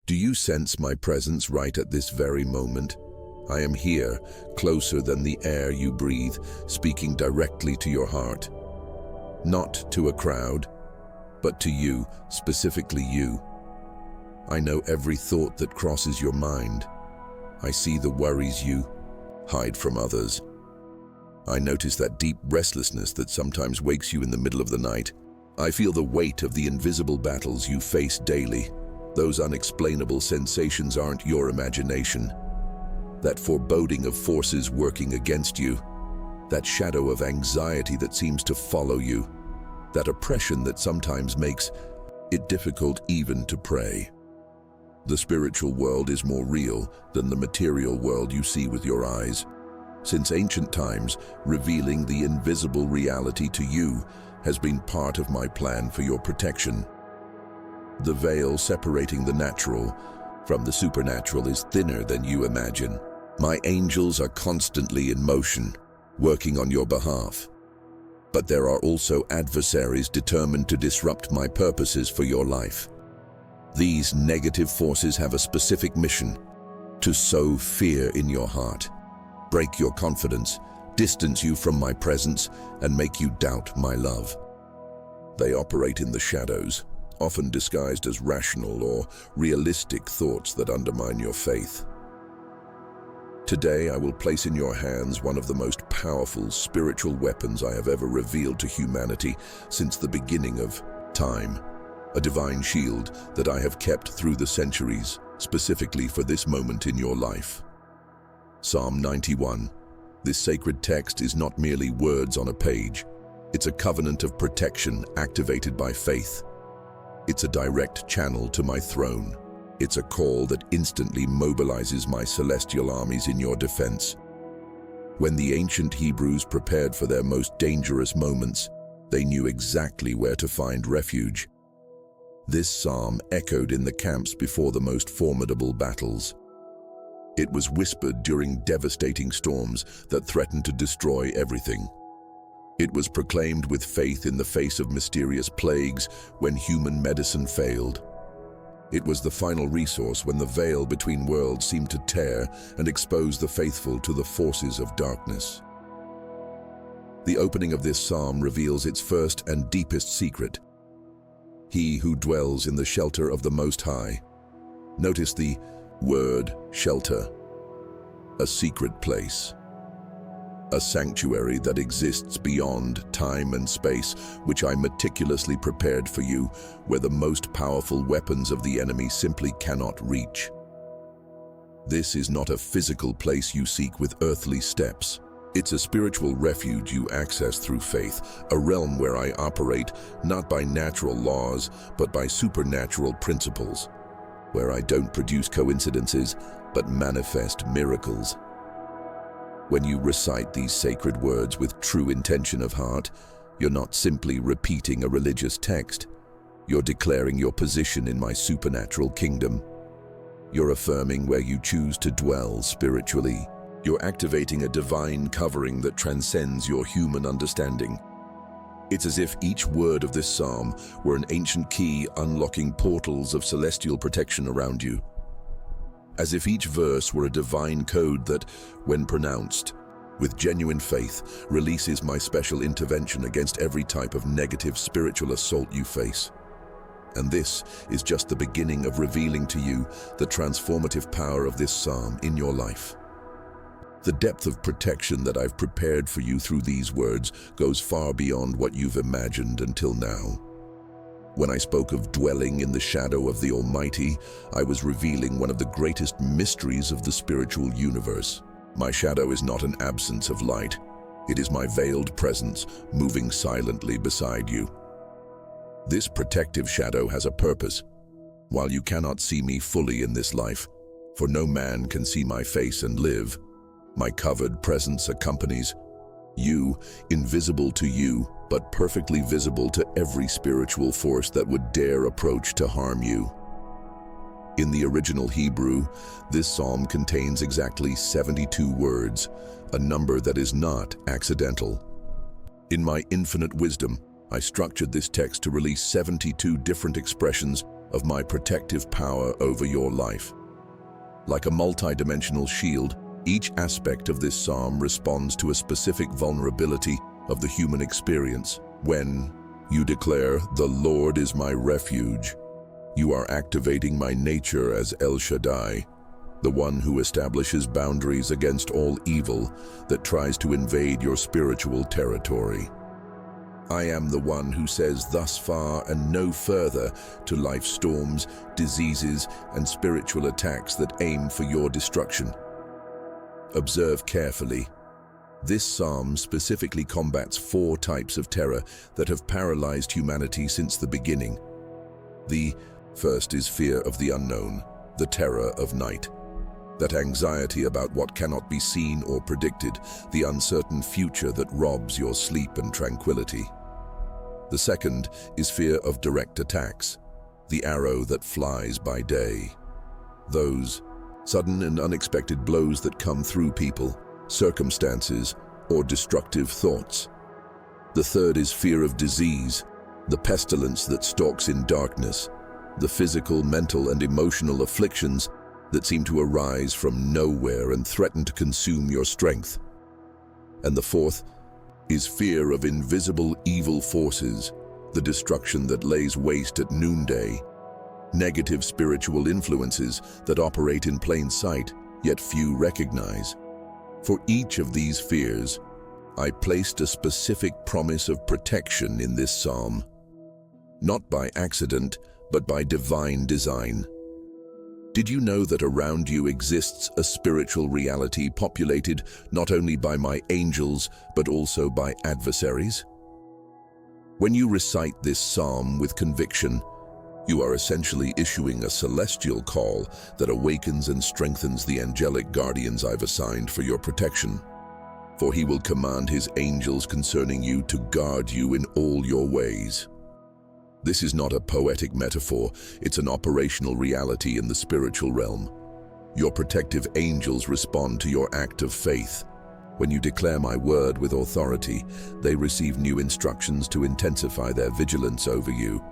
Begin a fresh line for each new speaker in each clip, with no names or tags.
Do you sense my presence right at this very moment? I am here, closer than the air you breathe, speaking directly to your heart. Not to a crowd, but to you, specifically you. I know every thought that crosses your mind. I see the worries you hide from others. I notice that deep restlessness that sometimes wakes you in the middle of the night. I feel the weight of the invisible battles you face daily. Those unexplainable sensations aren't your imagination. That foreboding of forces working against you, that shadow of anxiety that seems to follow you, that oppression that sometimes makes it difficult even to pray. The spiritual world is more real than the material world you see with your eyes. Since ancient times, revealing the invisible reality to you has been part of my plan for your protection. The veil separating the natural from the supernatural is thinner than you imagine. My angels are constantly in motion, working on your behalf. But there are also adversaries determined to disrupt my purposes for your life. These negative forces have a specific mission: to sow fear in your heart, break your confidence, distance you from my presence, and make you doubt my love. They operate in the shadows, often disguised as rational or realistic thoughts that undermine your faith. Today, I will place in your hands one of the most powerful spiritual weapons I have ever revealed to humanity since the beginning of time. A divine shield that I have kept through the centuries, specifically for this moment in your life. Psalm 91. This sacred text is not merely words on a page. It's a covenant of protection activated by faith. It's a direct channel to my throne. It's a call that instantly mobilizes my celestial armies in your defense. When the ancient Hebrews prepared for their most dangerous moments, they knew exactly where to find refuge. This psalm echoed in the camps before the most formidable battles. It was whispered during devastating storms that threatened to destroy everything. It was proclaimed with faith in the face of mysterious plagues when human medicine failed. It was the final resource when the veil between worlds seemed to tear and expose the faithful to the forces of darkness. The opening of this psalm reveals its first and deepest secret: he who dwells in the shelter of the Most High. Notice the word shelter, a secret place. A sanctuary that exists beyond time and space, which I meticulously prepared for you, where the most powerful weapons of the enemy simply cannot reach. This is not a physical place you seek with earthly steps. It's a spiritual refuge you access through faith, a realm where I operate not by natural laws, but by supernatural principles, where I don't produce coincidences, but manifest miracles. When you recite these sacred words with true intention of heart, you're not simply repeating a religious text. You're declaring your position in my supernatural kingdom. You're affirming where you choose to dwell spiritually. You're activating a divine covering that transcends your human understanding. It's as if each word of this psalm were an ancient key unlocking portals of celestial protection around you. As if each verse were a divine code that, when pronounced, with genuine faith, releases my special intervention against every type of negative spiritual assault you face. And this is just the beginning of revealing to you the transformative power of this psalm in your life. The depth of protection that I've prepared for you through these words goes far beyond what you've imagined until now. When I spoke of dwelling in the shadow of the Almighty, I was revealing one of the greatest mysteries of the spiritual universe. My shadow is not an absence of light. It is my veiled presence, moving silently beside you. This protective shadow has a purpose. While you cannot see me fully in this life, for no man can see my face and live, my covered presence accompanies you, invisible to you, but perfectly visible to every spiritual force that would dare approach to harm you. In the original Hebrew, this psalm contains exactly 72 words, a number that is not accidental. In my infinite wisdom, I structured this text to release 72 different expressions of my protective power over your life. Like a multi-dimensional shield, each aspect of this psalm responds to a specific vulnerability of the human experience. When you declare, "The Lord is my refuge," you are activating my nature as El Shaddai, the one who establishes boundaries against all evil that tries to invade your spiritual territory. I am the one who says thus far and no further to life's storms, diseases, and spiritual attacks that aim for your destruction. Observe carefully. This psalm specifically combats 4 types of terror that have paralyzed humanity since the beginning. The first is fear of the unknown, the terror of night. That anxiety about what cannot be seen or predicted, the uncertain future that robs your sleep and tranquility. The second is fear of direct attacks, the arrow that flies by day. Those sudden and unexpected blows that come through people, circumstances, or destructive thoughts. The third is fear of disease, the pestilence that stalks in darkness, the physical, mental, and emotional afflictions that seem to arise from nowhere and threaten to consume your strength. And the fourth is fear of invisible evil forces, the destruction that lays waste at noonday, negative spiritual influences that operate in plain sight, yet few recognize. For each of these fears, I placed a specific promise of protection in this psalm, not by accident, but by divine design. Did you know that around you exists a spiritual reality populated not only by my angels, but also by adversaries? When you recite this psalm with conviction, you are essentially issuing a celestial call that awakens and strengthens the angelic guardians I've assigned for your protection. For he will command his angels concerning you to guard you in all your ways. This is not a poetic metaphor, it's an operational reality in the spiritual realm. Your protective angels respond to your act of faith. When you declare my word with authority, they receive new instructions to intensify their vigilance over you.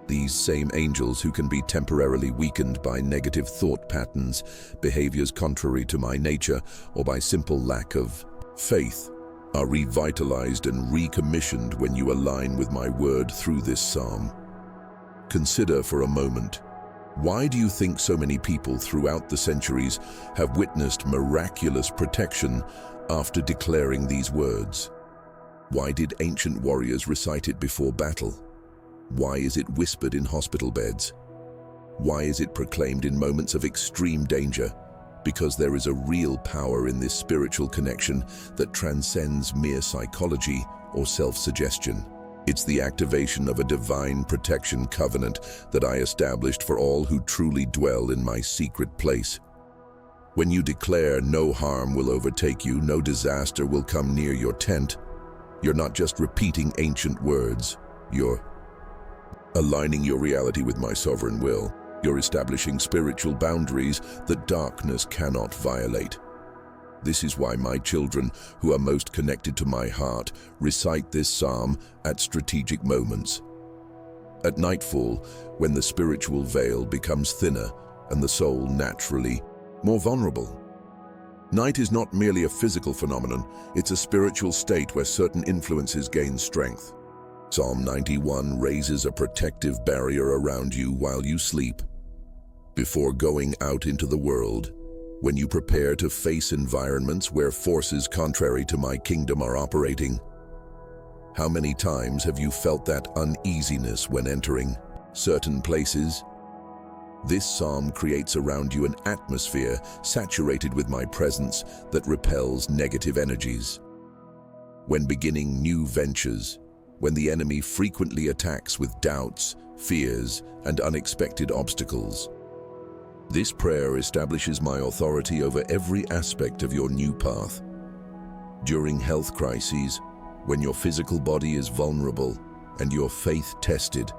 These same angels, who can be temporarily weakened by negative thought patterns, behaviors contrary to my nature, or by simple lack of faith, are revitalized and recommissioned when you align with my word through this psalm. Consider for a moment, why do you think so many people throughout the centuries have witnessed miraculous protection after declaring these words? Why did ancient warriors recite it before battle? Why is it whispered in hospital beds? Why is it proclaimed in moments of extreme danger? Because there is a real power in this spiritual connection that transcends mere psychology or self-suggestion. It's the activation of a divine protection covenant that I established for all who truly dwell in my secret place. When you declare no harm will overtake you, no disaster will come near your tent, you're not just repeating ancient words, you're aligning your reality with my sovereign will. You're establishing spiritual boundaries that darkness cannot violate. This is why my children, who are most connected to my heart, recite this psalm at strategic moments. At nightfall, when the spiritual veil becomes thinner and the soul naturally more vulnerable. Night is not merely a physical phenomenon, it's a spiritual state where certain influences gain strength. Psalm 91 raises a protective barrier around you while you sleep. Before going out into the world, when you prepare to face environments where forces contrary to my kingdom are operating, how many times have you felt that uneasiness when entering certain places? This psalm creates around you an atmosphere saturated with my presence that repels negative energies. When beginning new ventures, when the enemy frequently attacks with doubts, fears, and unexpected obstacles, this prayer establishes my authority over every aspect of your new path. During health crises, when your physical body is vulnerable and your faith tested,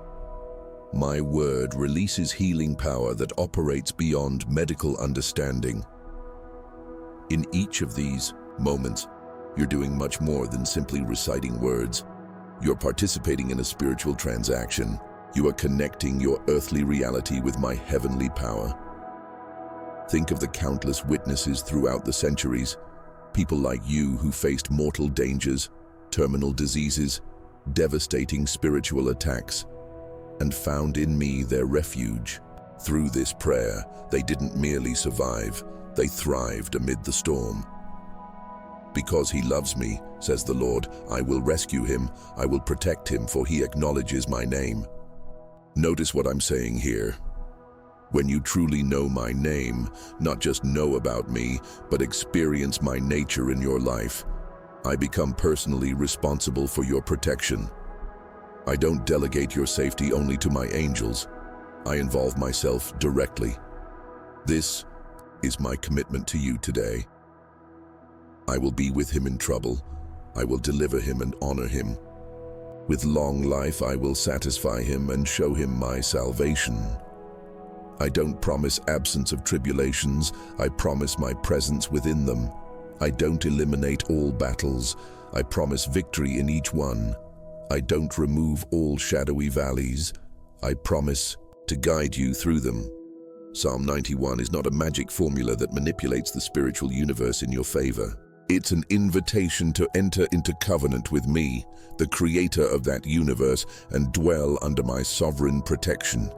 my word releases healing power that operates beyond medical understanding. In each of these moments, you're doing much more than simply reciting words. You're participating in a spiritual transaction. You are connecting your earthly reality with my heavenly power. Think of the countless witnesses throughout the centuries, people like you who faced mortal dangers, terminal diseases, devastating spiritual attacks, and found in me their refuge. Through this prayer, they didn't merely survive, they thrived amid the storm. Because he loves me, says the Lord, I will rescue him, I will protect him, for he acknowledges my name. Notice what I'm saying here. When you truly know my name, not just know about me, but experience my nature in your life, I become personally responsible for your protection. I don't delegate your safety only to my angels. I involve myself directly. This is my commitment to you today. I will be with him in trouble. I will deliver him and honor him. With long life, I will satisfy him and show him my salvation. I don't promise absence of tribulations. I promise my presence within them. I don't eliminate all battles. I promise victory in each one. I don't remove all shadowy valleys. I promise to guide you through them. Psalm 91 is not a magic formula that manipulates the spiritual universe in your favor. It's an invitation to enter into covenant with me, the creator of that universe, and dwell under my sovereign protection.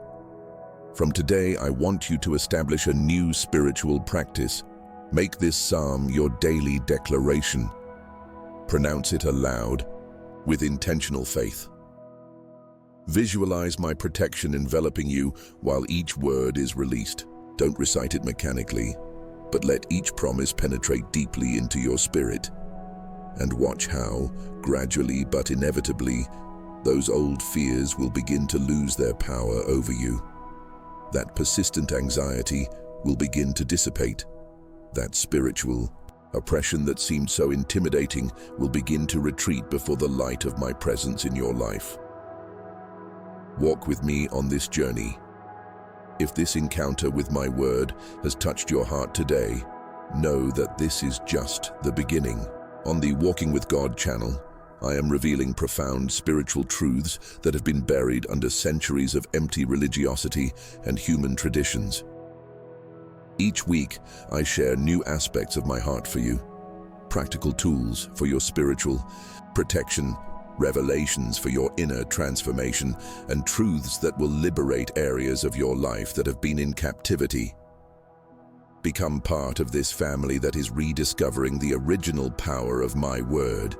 From today, I want you to establish a new spiritual practice. Make this psalm your daily declaration. Pronounce it aloud with intentional faith. Visualize my protection enveloping you while each word is released. Don't recite it mechanically, but let each promise penetrate deeply into your spirit. And watch how, gradually but inevitably, those old fears will begin to lose their power over you. That persistent anxiety will begin to dissipate. That spiritual oppression that seemed so intimidating will begin to retreat before the light of my presence in your life. Walk with me on this journey. If this encounter with my word has touched your heart today, know that this is just the beginning. On the Walking with God channel, I am revealing profound spiritual truths that have been buried under centuries of empty religiosity and human traditions. Each week, I share new aspects of my heart for you, practical tools for your spiritual protection, revelations for your inner transformation, and truths that will liberate areas of your life that have been in captivity. Become part of this family that is rediscovering the original power of my word.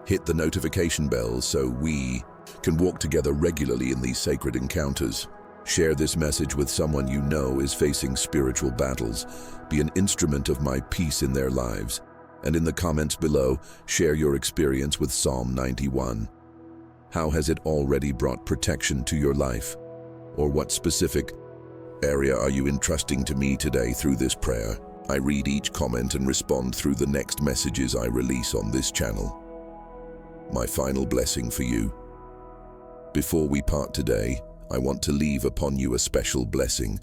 Hit the notification bell so we can walk together regularly in these sacred encounters. Share this message with someone you know is facing spiritual battles. Be an instrument of my peace in their lives. And in the comments below, share your experience with Psalm 91. How has it already brought protection to your life? Or what specific area are you entrusting to me today through this prayer? I read each comment and respond through the next messages I release on this channel. My final blessing for you. Before we part today, I want to leave upon you a special blessing.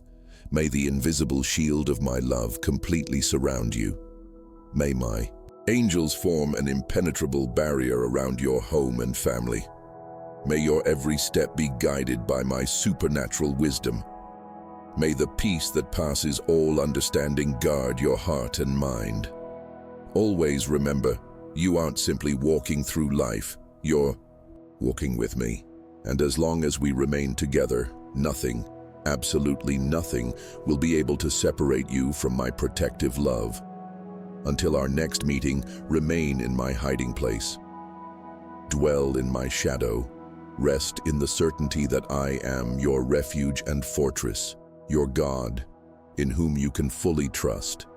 May the invisible shield of my love completely surround you. May my angels form an impenetrable barrier around your home and family. May your every step be guided by my supernatural wisdom. May the peace that passes all understanding guard your heart and mind. Always remember, you aren't simply walking through life, you're walking with me. And as long as we remain together, nothing, absolutely nothing, will be able to separate you from my protective love. Until our next meeting, remain in my hiding place. Dwell in my shadow. Rest in the certainty that I am your refuge and fortress, your God, in whom you can fully trust.